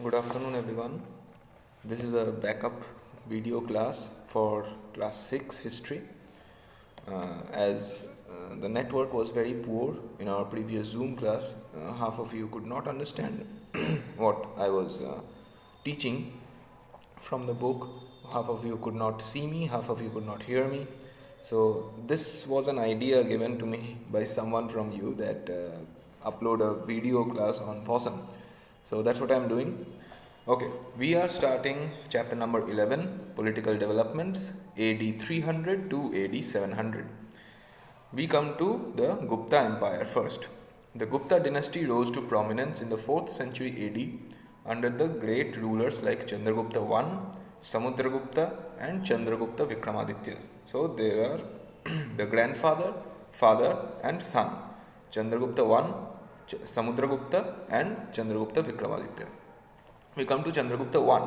Good afternoon, everyone. This is a backup video class for class 6 history. As the network was very poor in our previous Zoom class, half of you could not understand what I was teaching from the book. Half of you could not see me, half of you could not hear me. So, this was an idea given to me by someone from you that upload a video class on Possum. So, that's what I'm doing. Okay, we are starting chapter number 11, Political Developments, AD 300 to AD 700. We come to the Gupta Empire first. The Gupta dynasty rose to prominence in the 4th century AD under the great rulers like Chandragupta I, Samudragupta, and Chandragupta Vikramaditya. So there are the grandfather, father, and son. Chandragupta I, Samudragupta, and Chandragupta Vikramaditya. We come to Chandragupta I.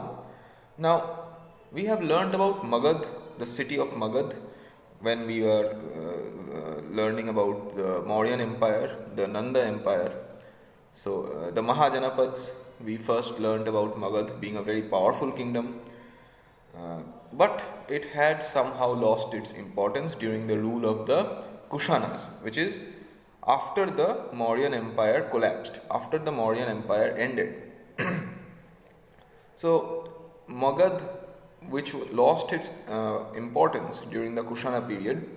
Now, we have learned about Magad, the city of Magad, when we were learning about the Mauryan Empire, the Nanda Empire. So, the Mahajanapads, we first learned about Magad being a very powerful kingdom. But it had somehow lost its importance during the rule of the Kushanas, which is after the Mauryan Empire collapsed, after the Mauryan Empire ended. So, Magad, which lost its importance during the Kushana period,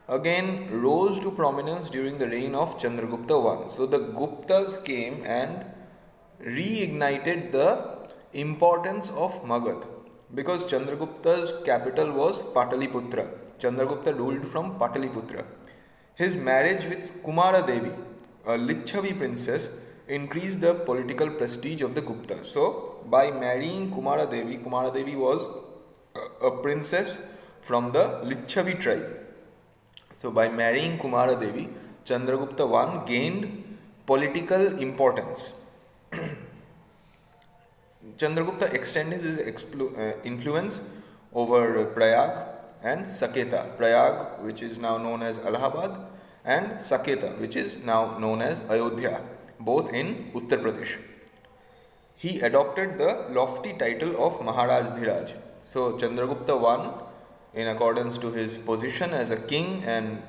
again rose to prominence during the reign of Chandragupta I. So, the Guptas came and reignited the importance of Magad because Chandragupta's capital was Pataliputra. Chandragupta ruled from Pataliputra. His marriage with Kumara Devi, a Lichavi princess, increased the political prestige of the Guptas. So, by marrying Kumara Devi was a princess from the Lichavi tribe. So, by marrying Kumara Devi, Chandragupta I gained political importance. Chandragupta extended his influence over Prayag and Saketa. Prayag, which is now known as Allahabad, and Saketa, which is now known as Ayodhya, both in Uttar Pradesh. He adopted the lofty title of Maharaj Dhiraj. So, Chandragupta I, in accordance to his position as a king and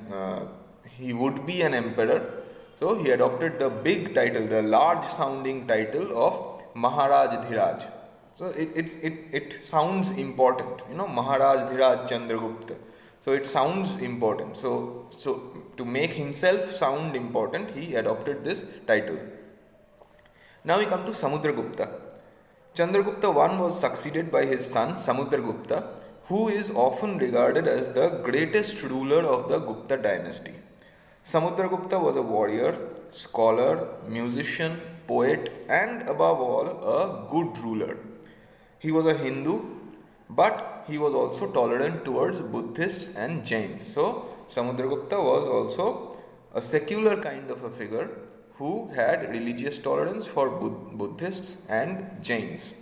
he would be an emperor, so he adopted the big title, the large sounding title of Maharaj Dhiraj. So it sounds important, Maharaj Dhiraj Chandragupta. So it sounds important. So to make himself sound important, he adopted this title. Now we come to Samudragupta. Chandragupta I was succeeded by his son Samudragupta, who is often regarded as the greatest ruler of the Gupta dynasty. Samudragupta was a warrior, scholar, musician, poet, and above all, a good ruler. He was a Hindu, but he was also tolerant towards Buddhists and Jains. So, Samudragupta was also a secular kind of a figure who had religious tolerance for Buddhists and Jains.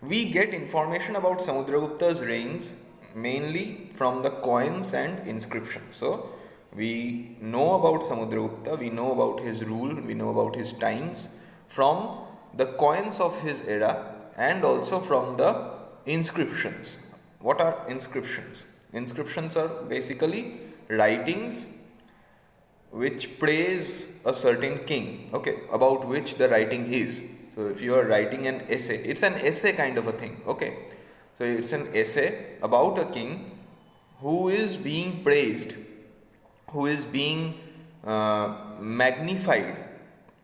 We get information about Samudragupta's reigns mainly from the coins and inscriptions. So, we know about Samudragupta, we know about his rule, we know about his times from the coins of his era and also from the inscriptions. What are inscriptions? Inscriptions are basically writings which praise a certain king, okay, about which the writing is. So if you are writing an essay, it's an essay kind of a thing, okay. So it's an essay about a king who is being praised, who is being magnified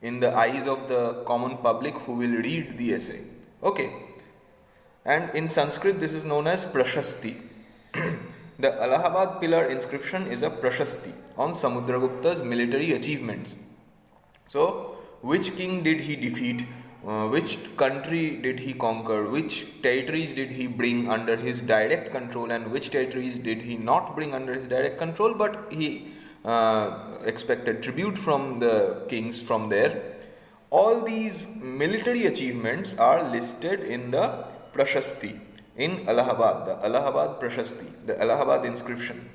in the eyes of the common public who will read the essay, okay. And in Sanskrit this is known as Prashasti. The Allahabad pillar inscription is a Prashasti on Samudragupta's military achievements. So, which king did he defeat? Which country did he conquer? Which territories did he bring under his direct control? And which territories did he not bring under his direct control? But he expected tribute from the kings from there. All these military achievements are listed in the Prashasti in Allahabad, the Allahabad Prashasti, the Allahabad inscription.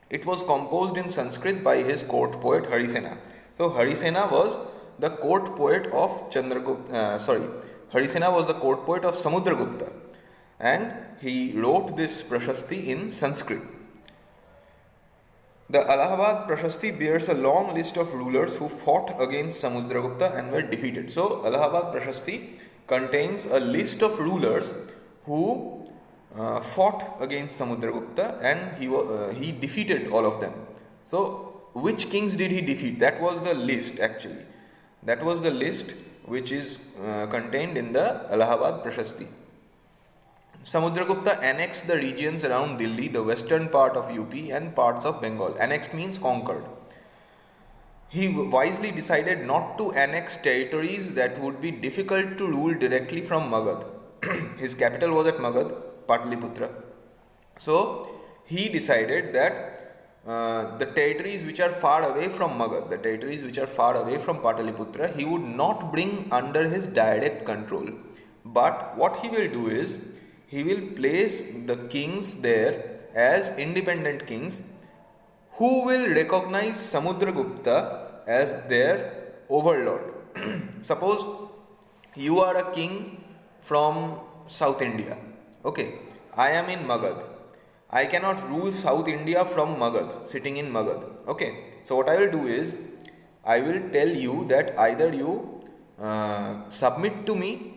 It was composed in Sanskrit by his court poet Harisena. So Harisena was the court poet of Harisena was the court poet of Samudragupta, and he wrote this Prashasti in Sanskrit. The Allahabad Prashasti bears a long list of rulers who fought against Samudragupta and were defeated. So, Allahabad Prashasti contains a list of rulers who fought against Samudragupta, and he defeated all of them. So, which kings did he defeat? That was the list actually. That was the list which is contained in the Allahabad Prashasti. Samudragupta annexed the regions around Delhi, the western part of UP and parts of Bengal. Annexed means conquered. He wisely decided not to annex territories that would be difficult to rule directly from Magad. His capital was at Magad, Pataliputra. So, he decided that the territories which are far away from Magad, the territories which are far away from Pataliputra, he would not bring under his direct control. But what he will do is, he will place the kings there as independent kings who will recognize Samudragupta as their overlord. Suppose you are a king from South India. Okay, I am in Magad. I cannot rule South India from Magad, sitting in Magad. Okay, so what I will do is, I will tell you that either you submit to me,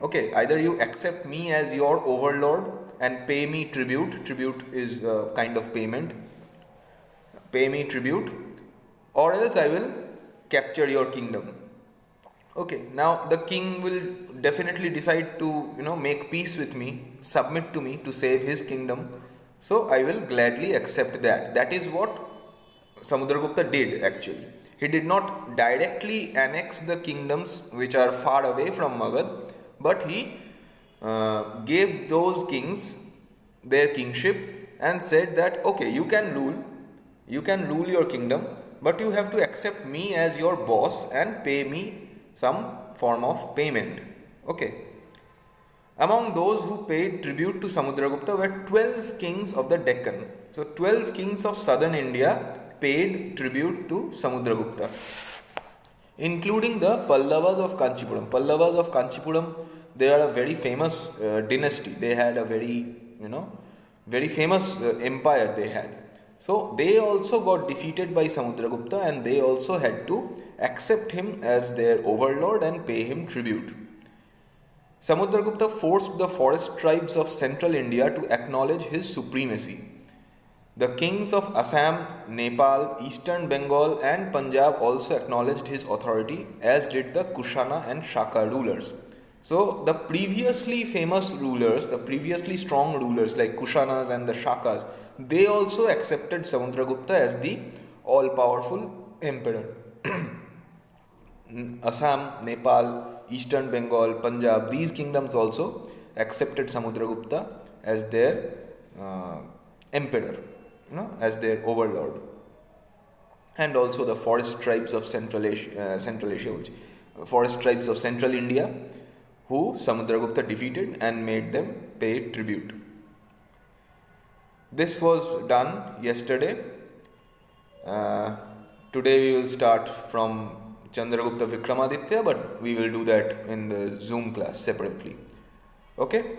okay, either you accept me as your overlord and pay me tribute. Tribute is a kind of payment. Pay me tribute, or else I will capture your kingdom. Okay, now the king will definitely decide to, make peace with me, submit to me to save his kingdom. So I will gladly accept that. That is what Samudragupta did actually. He did not directly annex the kingdoms which are far away from Magad, but he gave those kings their kingship and said that, okay, you can rule your kingdom, but you have to accept me as your boss and pay me some form of payment. Okay. Among those who paid tribute to Samudragupta were 12 kings of the Deccan. So 12 kings of southern India paid tribute to Samudragupta, including the Pallavas of Kanchipuram. Pallavas of Kanchipuram, they are a very famous dynasty. They had a very famous empire they had. So they also got defeated by Samudragupta, and they also had to accept him as their overlord and pay him tribute. Samudragupta forced the forest tribes of central India to acknowledge his supremacy. The kings of Assam, Nepal, Eastern Bengal and Punjab also acknowledged his authority, as did the Kushana and Shaka rulers. So the previously famous rulers, the previously strong rulers like Kushanas and the Shakas, they also accepted Samudragupta as the all-powerful emperor. Assam, Nepal, Eastern Bengal, Punjab, these kingdoms also accepted Samudragupta as their emperor, as their overlord. And also the forest tribes of Central India, who Samudragupta defeated and made them pay tribute. This was done yesterday. Today we will start from Chandragupta Vikramaditya, but we will do that in the Zoom class separately. Okay?